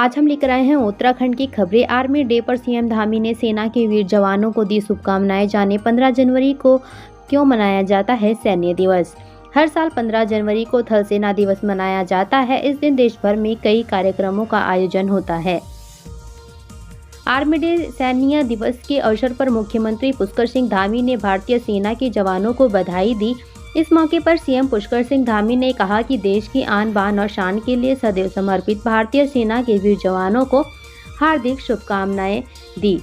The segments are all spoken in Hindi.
आज हम लेकर आए हैं उत्तराखंड की खबरें। आर्मी डे पर सीएम धामी ने सेना के वीर जवानों को दी शुभकामनाएं। जाने 15 जनवरी को क्यों मनाया जाता है सैन्य दिवस। हर साल 15 जनवरी को थल सेना दिवस मनाया जाता है। इस दिन देश भर में कई कार्यक्रमों का आयोजन होता है। आर्मी डे सैन्य दिवस के अवसर पर मुख्यमंत्री पुष्कर सिंह धामी ने भारतीय सेना के जवानों को बधाई दी। इस मौके पर सीएम पुष्कर सिंह धामी ने कहा कि देश की आन बान और शान के लिए सदैव समर्पित भारतीय सेना के वीर जवानों को हार्दिक शुभकामनाएं दी।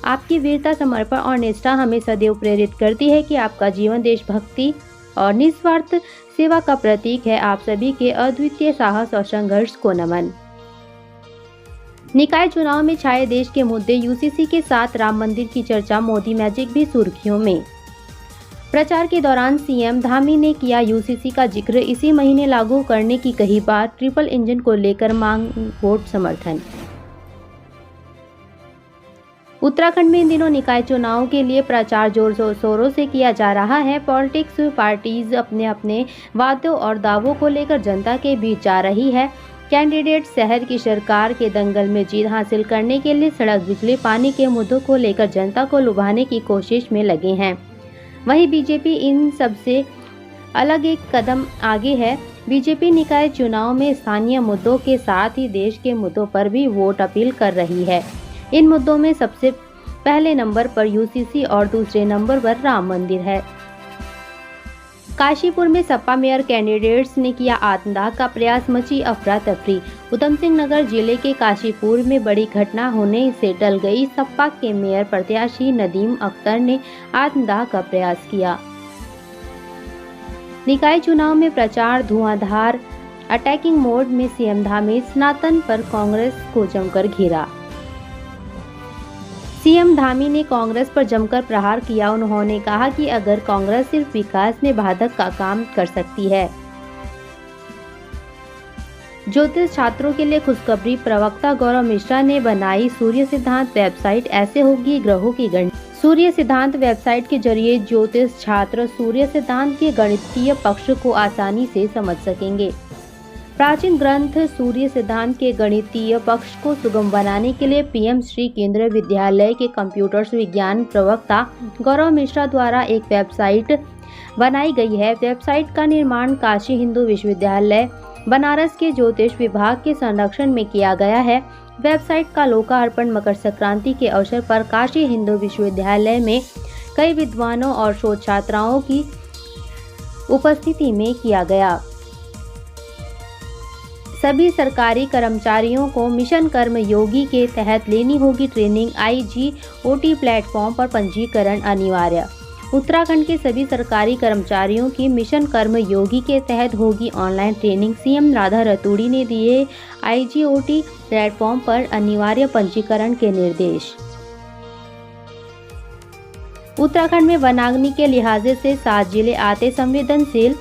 आपकी वीरता, समर्पण और निष्ठा हमें सदैव प्रेरित करती है कि आपका जीवन देशभक्ति और निस्वार्थ सेवा का प्रतीक है। आप सभी के अद्वितीय साहस और संघर्ष को नमन। निकाय चुनाव में छाए देश के मुद्दे, यूसीसी के साथ राम मंदिर की चर्चा, मोदी मैजिक भी सुर्खियों में। प्रचार के दौरान सीएम धामी ने किया यूसीसी का जिक्र। इसी महीने लागू करने की कही बात। ट्रिपल इंजन को लेकर मांग वोट समर्थन। उत्तराखंड में इन दिनों निकाय चुनाव के लिए प्रचार जोर शोरों से किया जा रहा है। पॉलिटिक्स पार्टीज अपने अपने वादों और दावों को लेकर जनता के बीच जा रही है। कैंडिडेट शहर की सरकार के दंगल में जीत हासिल करने के लिए सड़क, बिजली, पानी के मुद्दों को लेकर जनता को लुभाने की कोशिश में लगे हैं। वहीं बीजेपी इन सबसे अलग एक कदम आगे है। बीजेपी निकाय चुनाव में स्थानीय मुद्दों के साथ ही देश के मुद्दों पर भी वोट अपील कर रही है। इन मुद्दों में सबसे पहले नंबर पर यूसीसी और दूसरे नंबर पर राम मंदिर है। काशीपुर में सपा मेयर कैंडिडेट्स ने किया आत्मदाह का प्रयास, मची अफरा तफरी। उधम सिंह नगर जिले के काशीपुर में बड़ी घटना होने से टल गई। सपा के मेयर प्रत्याशी नदीम अख्तर ने आत्मदाह का प्रयास किया। निकाय चुनाव में प्रचार धुआंधार, अटैकिंग मोड में सीएम धामी। सनातन पर कांग्रेस को जमकर घेरा। सीएम धामी ने कांग्रेस पर जमकर प्रहार किया। उन्होंने कहा कि अगर कांग्रेस सिर्फ विकास में बाधक का काम कर सकती है। ज्योतिष छात्रों के लिए खुशखबरी। प्रवक्ता गौरव मिश्रा ने बनाई सूर्य सिद्धांत वेबसाइट। ऐसे होगी ग्रहों की गणना। सूर्य सिद्धांत वेबसाइट के जरिए ज्योतिष छात्र सूर्य सिद्धांत के गणितीय पक्ष को आसानी से समझ सकेंगे। प्राचीन ग्रंथ सूर्य सिद्धांत के गणितीय पक्ष को सुगम बनाने के लिए पीएम श्री केंद्रीय विद्यालय के कंप्यूटर विज्ञान प्रवक्ता गौरव मिश्रा द्वारा एक वेबसाइट बनाई गई है। वेबसाइट का निर्माण काशी हिंदू विश्वविद्यालय बनारस के ज्योतिष विभाग के संरक्षण में किया गया है। वेबसाइट का लोकार्पण मकर संक्रांति के अवसर पर काशी हिंदू विश्वविद्यालय में कई विद्वानों और शोध छात्राओं की उपस्थिति में किया गया। सभी सरकारी कर्मचारियों को मिशन कर्म योगी के तहत लेनी होगी ट्रेनिंग। आईजीओटी प्लेटफॉर्म पर पंजीकरण अनिवार्य। उत्तराखंड के सभी सरकारी कर्मचारियों की मिशन कर्म योगी के तहत होगी online training. CM Radha Raturi ने दिए आईजीओटी प्लेटफॉर्म पर अनिवार्य पंजीकरण के निर्देश। उत्तराखंड में वनाग्नि के लिहाज से 7 जिले आते संवेदनशील।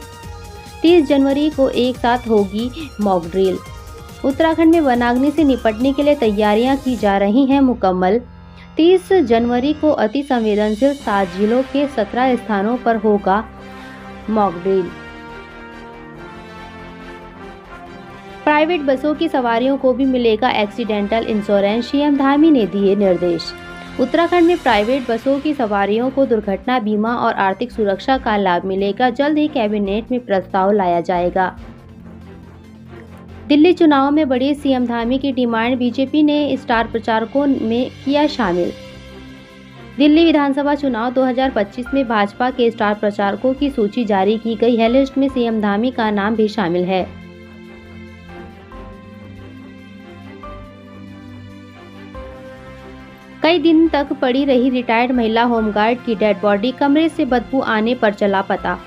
30 जनवरी को एक साथ होगी मॉक ड्रिल। उत्तराखंड में वनाग्नि से निपटने के लिए तैयारियां की जा रही हैं मुकम्मल। 30 जनवरी को अति संवेदनशील 7 जिलों के 17 स्थानों पर होगा मॉक ड्रिल। प्राइवेट बसों की सवारियों को भी मिलेगा एक्सीडेंटल इंश्योरेंस। सीएम धामी ने दिए निर्देश। उत्तराखंड में प्राइवेट बसों की सवारियों को दुर्घटना बीमा और आर्थिक सुरक्षा का लाभ मिलेगा। जल्द ही कैबिनेट में प्रस्ताव लाया जाएगा। दिल्ली चुनाव में बढ़ी सीएम धामी की डिमांड। बीजेपी ने स्टार प्रचारकों में किया शामिल। दिल्ली विधानसभा चुनाव 2025 में भाजपा के स्टार प्रचारकों की सूची जारी की गई है। लिस्ट में सीएम धामी का नाम भी शामिल है। कई दिन तक पड़ी रही रिटायर्ड महिला होमगार्ड की डेड बॉडी। कमरे से बदबू आने पर चला पता।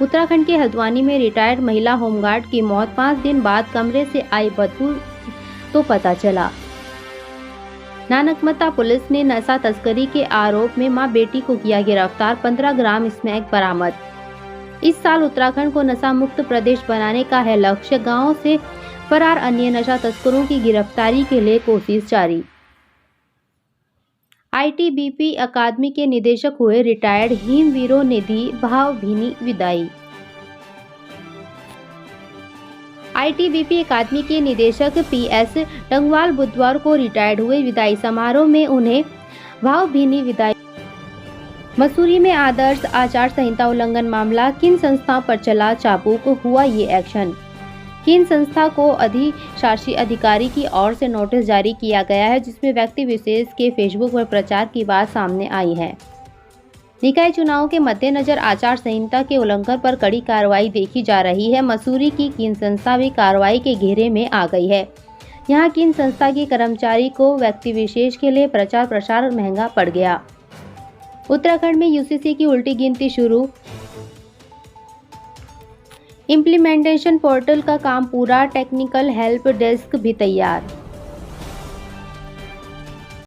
उत्तराखंड के हल्द्वानी में रिटायर्ड महिला होमगार्ड की मौत। 5 दिन बाद कमरे से आई बदबू तो पता चला। नानकमता पुलिस ने नशा तस्करी के आरोप में मां बेटी को किया गिरफ्तार। 15 ग्राम स्मैक बरामद। इस साल उत्तराखंड को नशा मुक्त प्रदेश बनाने का है लक्ष्य। गाँव से फरार अन्य नशा तस्करों की गिरफ्तारी के लिए कोशिश जारी। आईटीबीपी अकादमी के निदेशक हुए रिटायर्ड। हिमवीरों ने दी भावभीनी विदाई। आईटीबीपी अकादमी के निदेशक पीएस टंगवाल बुधवार को रिटायर्ड हुए। विदाई समारोह में उन्हें भावभीनी विदाई। मसूरी में आदर्श आचार संहिता उल्लंघन मामला, किन संस्था पर चला चाबुक, हुआ ये एक्शन। किन संस्था को अधिशासी अधिकारी की ओर से नोटिस जारी किया गया है, जिसमें व्यक्ति विशेष के फेसबुक पर प्रचार की बात सामने आई है। निकाय चुनाव के मद्देनजर आचार संहिता के उल्लंघन पर कड़ी कार्रवाई देखी जा रही है। मसूरी की किन संस्था भी कार्रवाई के घेरे में आ गई है। यहाँ किन संस्था के कर्मचारी को व्यक्ति विशेष के लिए प्रचार प्रसार महंगा पड़ गया। उत्तराखंड में यूसीसी की उल्टी गिनती शुरू। इम्प्लीमेंटेशन पोर्टल का काम पूरा, टेक्निकल हेल्प डेस्क भी तैयार।